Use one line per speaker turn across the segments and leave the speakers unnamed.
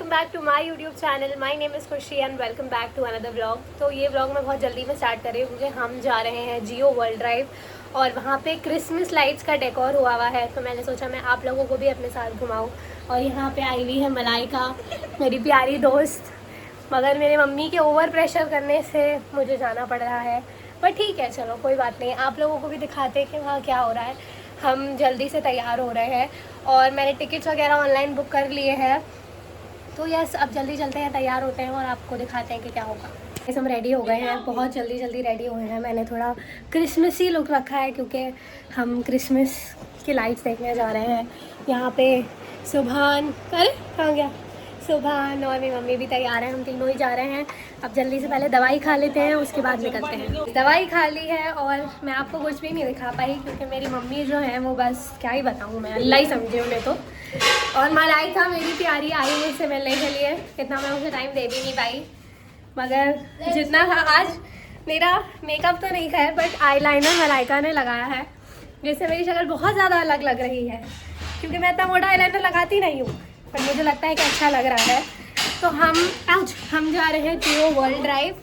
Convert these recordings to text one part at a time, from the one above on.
Welcome back to my YouTube channel. My name is Khushi and welcome back to another vlog. तो ये vlog मैं बहुत जल्दी में स्टार्ट कर रही हूँ क्योंकि हम जा रहे हैं जियो वर्ल्ड ड्राइव और वहाँ पे क्रिसमस लाइट्स का डेकोर हुआ है। तो मैंने सोचा मैं आप लोगों को भी अपने साथ घुमाऊँ। और यहाँ पे आई हुई है मलाइका, मेरी प्यारी दोस्त, मगर मेरे मम्मी के ओवर प्रेशर करने से मुझे जाना पड़ रहा है। पर ठीक है, चलो कोई बात नहीं, आप लोगों को भी दिखाते हैं कि वहाँ क्या हो रहा है। हम जल्दी से तैयार हो रहे हैं और मैंने टिकट्स वगैरह ऑनलाइन बुक कर लिए हैं। तो यस, अब जल्दी चलते हैं, तैयार होते हैं और आपको दिखाते हैं कि क्या होगा। हम रेडी हो गए हैं, बहुत जल्दी रेडी हुए हैं। मैंने थोड़ा क्रिसमसी लुक रखा है क्योंकि हम क्रिसमस की लाइट्स देखने जा रहे हैं। यहाँ पे सुभान, अरे कहाँ गया सुभान, और मेरी मम्मी भी तैयार है, हम तीनों ही जा रहे हैं। अब जल्दी से पहले दवाई खा लेते हैं, उसके बाद निकलते हैं। दवाई खा ली है और मैं आपको कुछ भी नहीं दिखा पाई क्योंकि मेरी मम्मी जो है वो बस क्या ही बताऊँ मैं, अल्लाह ही समझे उन्हें तो। और मलाइका मेरी प्यारी आई मुझसे मिलने के लिए, इतना मैं उसे टाइम दे भी नहीं पाई, मगर जितना था आज। मेरा मेकअप तो नहीं है बट आईलाइनर मलाइका ने लगाया है, जिससे मेरी शक्ल बहुत ज़्यादा अलग लग रही है क्योंकि मैं इतना मोटा आईलाइनर लगाती नहीं हूँ, पर मुझे लगता है कि अच्छा लग रहा है। तो हम जा रहे हैं जियो वर्ल्ड ड्राइव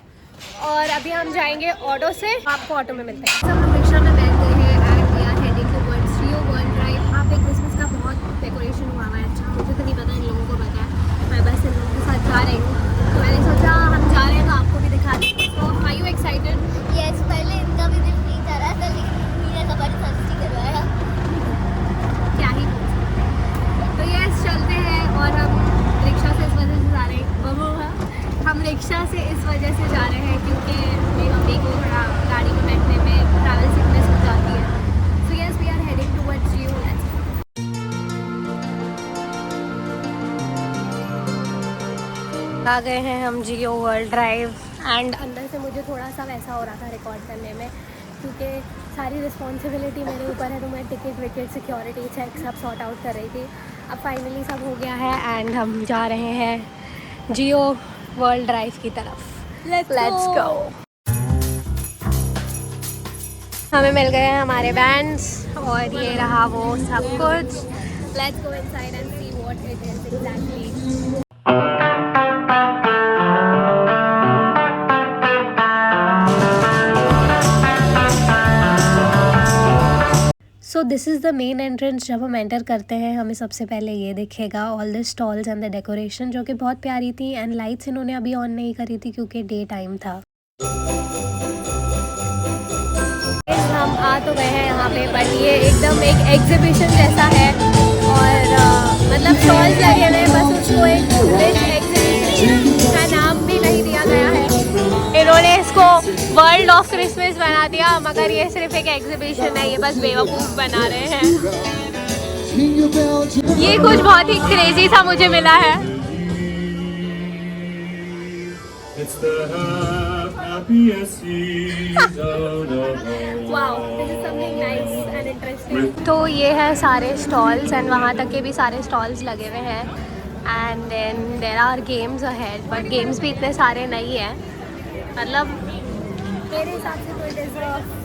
और अभी हम जाएंगे ऑटो से, आपको ऑटो में मिलते हैं। सब लोग रिक्शा में बैठ गए हैं and we are heading towards Jio world drive. यहाँ पे क्रिसमस का बहुत डेकोरेशन हुआ है। अच्छा, मुझे तो नहीं पता, इन लोगों को पता है, मैं बस इन लोगों के साथ जा रही हूँ। तो मैंने सोचा हम जा रहे हैं तो आपको भी दिखा दें। तो आर यू एक्साइटेड?
यस, पहले इनका भी दिल नहीं जा रहा था लेकिन मीरा ज़बरदस्ती करवाया।
क्या ही बोल सकते हैं। तो यस, चलते हैं। और हम रिक्शा से इस वजह से जा रहे हैं, हम रिक्शा से इस वजह से जा रहे हैं क्योंकि मेरी मम्मी को थोड़ा गाड़ी में बैठने में ट्रैवल सिकनेस हो जाती है। So yes, we are heading towards Jio. आ गए हैं हम जियो वर्ल्ड ड्राइव एंड अंदर से मुझे थोड़ा सा वैसा हो रहा था रिकॉर्ड करने में क्योंकि सारी रिस्पॉन्सिबिलिटी मेरे ऊपर है। तो मैं टिकट विकेट सिक्योरिटी चेक सब सॉर्ट आउट कर रही थी। अब फाइनली सब हो गया है एंड हम जा रहे हैं जियो वर्ल्ड ड्राइव की तरफ। Let's go. हमें मिल गए हैं हमारे बैंड्स और ये रहा वो सब कुछ। Let's go inside and see what it is exactly. So this is the main entrance. जब हम एंटर करते हैं हमें सबसे पहले ये दिखेगा all the stalls and the decoration, जो कि बहुत प्यारी थी। एंड लाइट्स इन्होंने अभी ऑन नहीं करी थी क्योंकि डे टाइम था। हम आ तो गए हैं यहाँ पे, बट ये एकदम एक एग्जीबिशन जैसा है और मतलब स्टॉल्स लगे हुए हैं, बस उसको एक एग्जीबिशन का नाम भी नहीं दिया गया है। इन्होंने इसको वर्ल्ड ऑफ क्रिसमस बना दिया, मगर ये सिर्फ एक एग्जीबिशन है, ये बस बेवकूफ़ बना रहे हैं। ये कुछ बहुत ही क्रेजी सा मुझे मिला है। Wow, this is something nice and interesting. तो ये है सारे स्टॉल्स एंड वहाँ तक के भी सारे स्टॉल्स लगे हुए हैं and then there are games ahead, but games भी इतने सारे नहीं हैं। मतलब मेरे हिसाब से तो इट इज़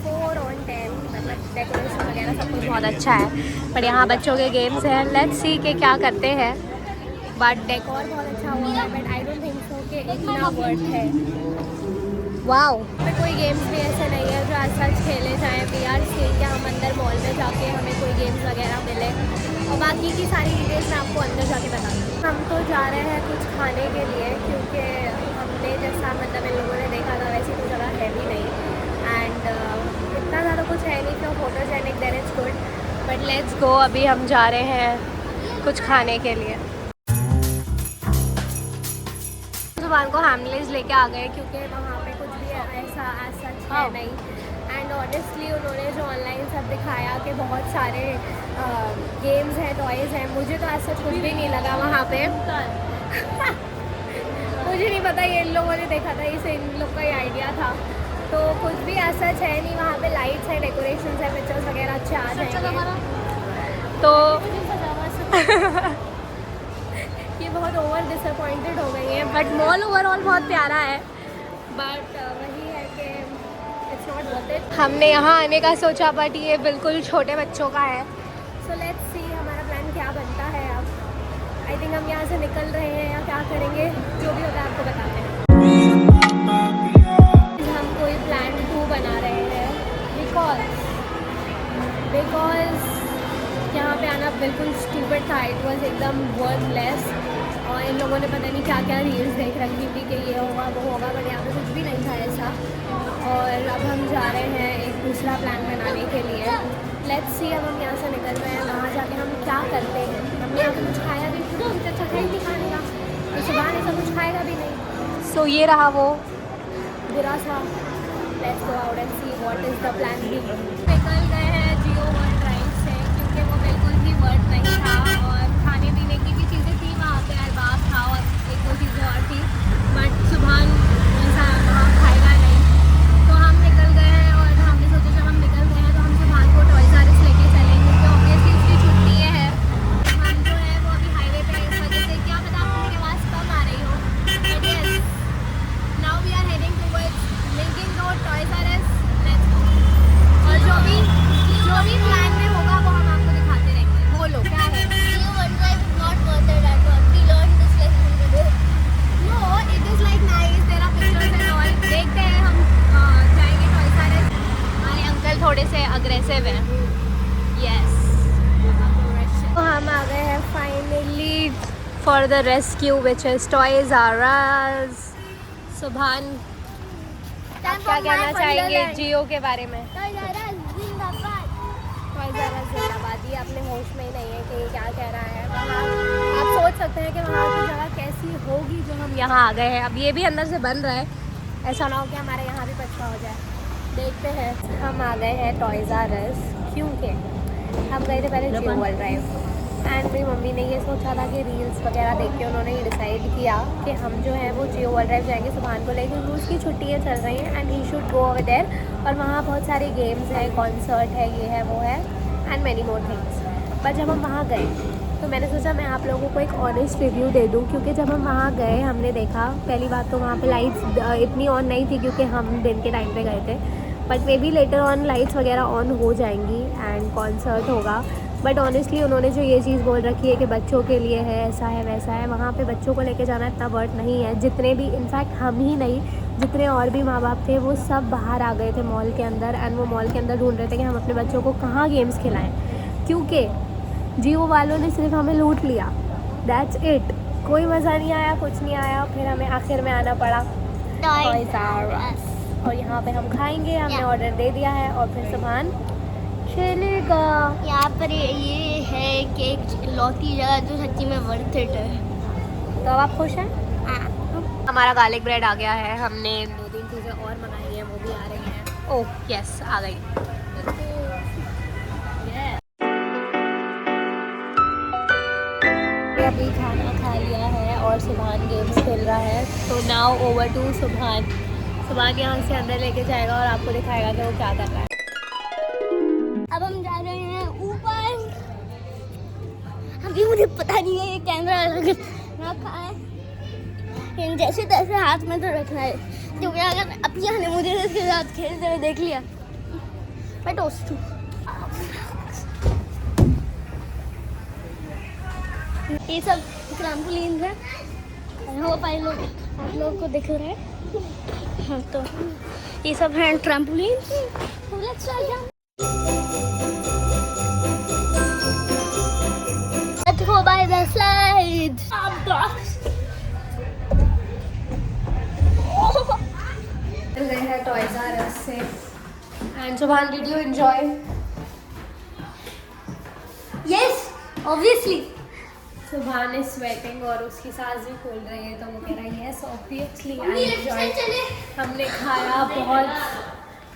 4 on 10, मतलब डेकोरेशन वगैरह सब कुछ बहुत अच्छा है। पर यहाँ बच्चों के गेम्स हैं, लेट्स सी के क्या करते हैं। बट डेकोर बहुत अच्छा हुआ है, but I don't think so कि इतना वर्थ है। वाओ, पर कोई गेम्स भी ऐसे नहीं है जो आज सच खेले जाएँ। वी आर सीइंग कि हम अंदर मॉल में जाके हमें कोई गेम्स वगैरह मिले, और बाकी की सारी डिटेल्स मैं आपको अंदर जाके बता दूँ। हम तो जा रहे हैं कुछ खाने के लिए क्योंकि हमने जैसा मतलब इन लोगों ने देखा था वैसी कोई जगह है भी नहीं एंड इतना ज़्यादा कुछ है नहीं कि photogenic then it's good, but let's go. अभी हम जा रहे हैं कुछ खाने के लिए। दुकान को हैमलेस लेके आ गए क्योंकि वहाँ पे कुछ भी ऐसा सच है नहीं। एंड ऑनेस्टली उन्होंने जो ऑनलाइन सब दिखाया कि बहुत सारे गेम्स हैं, टॉयज़ हैं, मुझे तो ऐसा कुछ भी नहीं लगा वहाँ पे। मुझे नहीं पता, ये इन लोगों ने देखा था, इसे इन लोग का ही आइडिया था। तो कुछ भी ऐसा है नहीं वहाँ पे। लाइट्स है, डेकोरेशन है, पिक्चर्स वगैरह अच्छे आ जाएंगे। तो ये बहुत ओवर डिसअपॉइंटेड हो गई है, बट मॉल ओवरऑल बहुत प्यारा है, बट वही है कि इट्स नॉट वर्थ इट। हमने यहाँ आने का सोचा बट ये बिल्कुल छोटे बच्चों का है। सो लेट्स सी हमारा प्लान क्या बनता है अब। आई थिंक हम यहाँ से निकल रहे हैं या क्या करेंगे, जो भी होगा आपको बताते हैं। हम कोई प्लान 2 बना रहे हैं बिकॉज यहाँ पे आना बिल्कुल स्टूपिड था। इट वॉज एकदम वर्थलेस और इन लोगों ने पता नहीं क्या क्या रील्स देख रखी थी कि ये होगा वो होगा, बट यहाँ पे कुछ भी नहीं था ऐसा। और अब हम जा रहे हैं एक दूसरा प्लान बनाने के लिए। लेट्स सी अब हम यहाँ से निकल रहे हैं, वहाँ जाके हम क्या करते हैं। हमने यहाँ पे कुछ खाया भी तो कुछ अच्छा है नहीं खाने का, तो सुबह ऐसा कुछ खाएगा भी नहीं। सो ये रहा वो बुरा सा। Let's go out and see what is the plan B. निकल गए हैं जियो वर्ल्ड ड्राइव से क्योंकि वो बिल्कुल भी वर्थ नहीं था और खाने पीने की भी चीज़ें थी वहाँ पे, अरबाब था और एक दो चीज़ें और थी, बट सुबह ऐसा वहाँ खाएगा नहीं। तो हम निकल गए हैं और हमने सोचा जब हम निकल गए हैं तो हम सुबह को टॉयज आर अस लेके चलेंगे क्योंकि ऑब्वियसली उसकी छुट्टी है। हम जो है वो अभी हाईवे पे इस वजह से, क्या पता आप मेरी आवाज़ कम आ रही हो, but yes now we are heading towards Linking Road Toys R Us. Let's go. और जो भी प्लान में होगा वो हम आपको दिखाते रहेंगे। बोलो क्या है?
Jio world Drive is not worth it at all. We learn this lesson today.
No it is like nice, there are pictures and all. देखते हैं हम जाएंगे टॉयज आर अस। हमारे अंकल थोड़े से अग्रेसिव हैं। यस तो हम आ गए हैं finally for the rescue which is Toys R Us. Subhan आप क्या कहना चाहेंगे जियो के बारे में?
टॉयज आर अस जिंदाबाद।
टॉयज आर अस जिंदाबाद। ये अपने होश में ही नहीं है कि ये क्या कह रहा है। वहाँ आप सोच सकते हैं कि वहाँ की जगह कैसी होगी जो हम यहाँ आ गए हैं। अब ये भी अंदर से बन रहा है, ऐसा ना हो कि हमारे यहाँ भी पछवा हो जाए। देखते हैं। हम आ गए हैं टॉयज आर अस क्योंकि हम गए थे पहले जियो वर्ल्ड ड्राइव एंड मेरी मम्मी ने ये सोचा था कि रील्स वगैरह देख के उन्होंने ये डिसाइड किया कि हम जो है वो जियो वर्ल्ड ड्राइव जाएंगे सुभान को लेकर, क्योंकि उसकी छुट्टियाँ चल रही हैं and he should go over there. और वहाँ बहुत सारे गेम्स हैं, कॉन्सर्ट है, ये है वो है and many more things. But जब हम वहाँ गए तो मैंने सोचा मैं आप लोगों को एक ऑनेस्ट रिव्यू दे दूँ, क्योंकि जब हम वहाँ गए हमने देखा पहली बात तो वहाँ पे लाइट्स इतनी ऑन नहीं थी क्योंकि हम दिन के टाइम पे गए थे, but may be later on lights वगैरह ऑन हो जाएंगी एंड कॉन्सर्ट होगा। बट ऑनेस्टली उन्होंने जो ये चीज़ बोल रखी है कि बच्चों के लिए है, ऐसा है वैसा है, वहाँ पे बच्चों को लेके जाना इतना वर्थ नहीं है। जितने भी इनफैक्ट हम ही नहीं, जितने और भी माँ बाप थे वो सब बाहर आ गए थे मॉल के अंदर एंड वो मॉल के अंदर ढूंढ रहे थे कि हम अपने बच्चों को कहाँ गेम्स खिलाएं, क्योंकि जियो वालों ने सिर्फ हमें लूट लिया। That's it. कोई मज़ा नहीं आया, कुछ नहीं आया। फिर हमें आखिर में आना पड़ा टॉयज आर अस और यहाँ पे हम खाएंगे। हमने ऑर्डर दे दिया है और फिर सुभान चलेगा।
यहाँ पर ये है कि एक लौती जगह जो सच्ची में वर्थ इट है।
तो अब आप खुश हैं?
हाँ।
हमारा गार्लिक ब्रेड आ गया है। हमने 2-3 चीज़ें और मंगाई हैं, वो भी आ रही हैं। ओह यस आ गई। अभी खाना खा लिया है और सुभान गेम्स खेल रहा है। तो नाउ ओवर टू सुभान। सुभान यहाँ से अंदर लेके जाएगा और आपको दिखाएगा कि वो क्या कर रहा है।
अब हम जा रहे हैं ऊपर। अभी मुझे पता नहीं है ये कैमरा रखा है, लेकिन जैसे तैसे हाथ में तो रखना है, क्योंकि अगर अभी ने मुझे इसके साथ खेलते हुए देख लिया मैं टोस्ट हूँ। ये सब ट्रैम्पोलिन है, होप आप लोगों को दिख रहा है। हाँ तो ये सब हैं trampoline. Let's try jump. Let's go by the slide.
गए हैं टॉयज आर अस से एंड सुभान did you enjoy?
Yes, obviously.
सुभान इज स्वेटिंग और उसकी सांस भी फूल रही है, तो वो कह रहा है yes obviously I
mummy left
enjoy.
Side चले।
हमने खाया, बहुत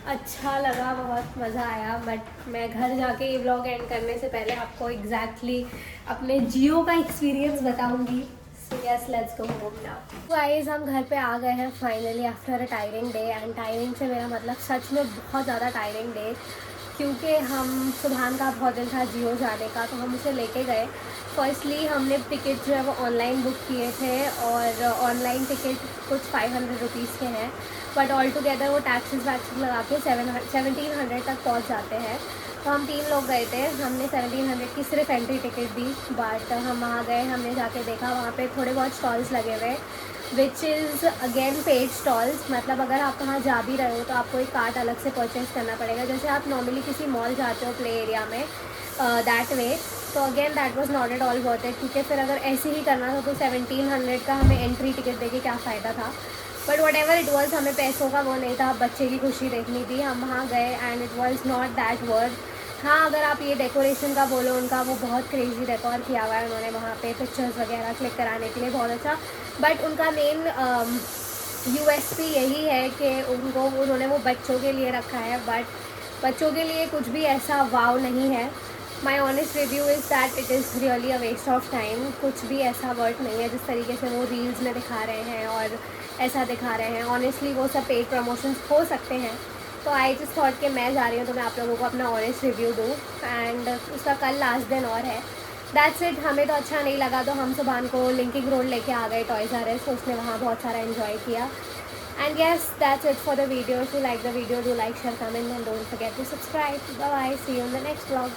अच्छा लगा, बहुत मज़ा आया। बट मैं घर जाके ये व्लॉग एंड करने से पहले आपको एग्जैक्टली अपने जियो का एक्सपीरियंस बताऊंगी। So yes let's go home now. Guys हम घर पे आ गए हैं finally after a tiring day and tiring से मेरा मतलब सच में बहुत ज़्यादा टायरिंग डे। क्योंकि हम सुबहान का बहुत दिल था जियो जाने का, तो हम उसे लेके गए। फर्स्टली हमने टिकट जो है वो ऑनलाइन बुक किए थे, और ऑनलाइन टिकट कुछ 500 रुपीज़ के हैं, बट ऑल टुगेदर वो टैक्सेस वैक्सेस लगा के 1700 तक पहुंच जाते हैं। तो हम 3 लोग गए थे, हमने 1700 की सिर्फ एंट्री टिकट दी। बट हम वहाँ गए, हमने जाके देखा वहाँ पे थोड़े बहुत स्टॉल्स लगे हुए, which is again paid stalls. मतलब अगर आप कहाँ जा भी रहे हो तो आपको एक कार्ड अलग से परचेज़ करना पड़ेगा, जैसे आप नॉर्मली किसी मॉल जाते हो प्ले एरिया में, दैट वे। तो again that was not at all worth it, क्योंकि फिर अगर ऐसे ही करना था तो 1700 का हमें एंट्री टिकट देके क्या फ़ायदा था। But what ever it was, हमें पैसों का वो नहीं था, बच्चे की खुशी देखनी थी। हम वहाँ गए and it was not that worth. हाँ, अगर आप ये डेकोरेशन का बोलो, उनका वो बहुत क्रेज़ी डेकोर किया हुआ है उन्होंने वहाँ पे, पिक्चर्स वगैरह क्लिक कराने के लिए बहुत अच्छा। बट उनका मेन USP यही है कि उन्होंने वो बच्चों के लिए रखा है, बट बच्चों के लिए कुछ भी ऐसा वाव नहीं है। My honest review is that it is really a waste of time. कुछ भी ऐसा वर्थ नहीं है जिस तरीके से वो रील्स में दिखा रहे हैं और ऐसा दिखा रहे हैं। ऑनेस्टली वो सब पेड प्रमोशंस हो सकते हैं। तो आई जस्ट थॉट कि मैं जा रही हूँ तो मैं आप लोगों को अपना ऑनेस्ट रिव्यू दूँ। एंड उसका कल लास्ट दिन और है, दैट्स इट। हमें तो अच्छा नहीं लगा, तो हम सुबहान को लिंकिंग रोड लेके आ गए टॉयज़ आर अस, तो उसने वहाँ बहुत सारा एंजॉय किया। And yes, that's it for the video. If you like the video, do like, share, comment and don't forget to subscribe. Bye bye, see you in the next vlog.